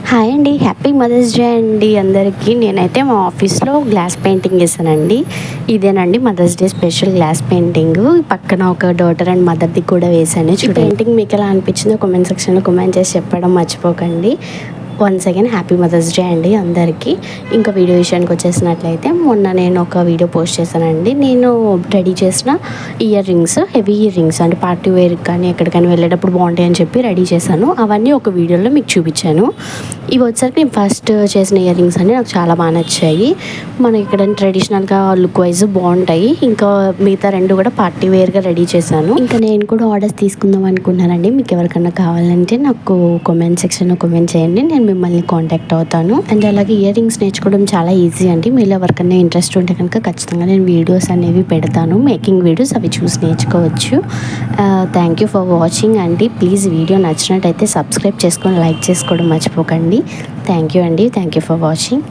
Hi అండి, happy mother's day అండి అందరికీ. నేనైతే మా ఆఫీస్లో గ్లాస్ పెయింటింగ్ చేశానండి. ఇదేనండి mother's day special glass painting. పక్కన ఒక డాటర్ అండ్ మదర్ది కూడా వేశాను. ఈ పెయింటింగ్ మీకు ఎలా అనిపించిందో కామెంట్ సెక్షన్లో కామెంట్ చేసి చెప్పడం మర్చిపోకండి. Once again happy mother's day అండి అందరికీ. ఇంకా వీడియో విషయానికి వచ్చేసినట్లయితే మొన్న నేను ఒక వీడియో పోస్ట్ చేశానండి. నేను రెడీ చేసిన ear rings, heavy ear rings అంటే పార్టీ వేర్ కానీ ఎక్కడికైనా వెళ్ళేటప్పుడు బాగుంటాయి అని చెప్పి రెడీ చేశాను. అవన్నీ ఒక వీడియోలో మీకు చూపించాను. ఇవి వచ్చేసరికి నేను ఫస్ట్ చేసిన ఇయర్ రింగ్స్ అన్నీ నాకు చాలా బాగా నచ్చాయి. మనకి ఇక్కడ ట్రెడిషనల్గా లుక్ వైజ్ బాగుంటాయి. ఇంకా మిగతా రెండు కూడా పార్టీ వేర్గా రెడీ చేశాను. ఇంకా నేను కూడా ఆర్డర్స్ తీసుకుందాం అనుకున్నానండి. మీకు ఎవరికన్నా కావాలంటే నాకు కామెంట్ సెక్షన్లో కామెంట్ చేయండి, నేను మిమ్మల్ని కాంటాక్ట్ అవుతాను. అండ్ అలాగే ఇయర్ రింగ్స్ నేర్చుకోవడం చాలా ఈజీ అండి. మీలో ఎవరికైనా ఇంట్రెస్ట్ ఉంటే కనుక ఖచ్చితంగా నేను వీడియోస్ అనేవి పెడతాను, మేకింగ్ వీడియోస్, అవి చూసి నేర్చుకోవచ్చు. థ్యాంక్ యూ ఫర్ వాచింగ్ అండి. ప్లీజ్ వీడియో నచ్చినట్టయితే సబ్స్క్రైబ్ చేసుకొని లైక్ చేసుకోవడం మర్చిపోకండి. థ్యాంక్ యూ అండి. Thank you for watching.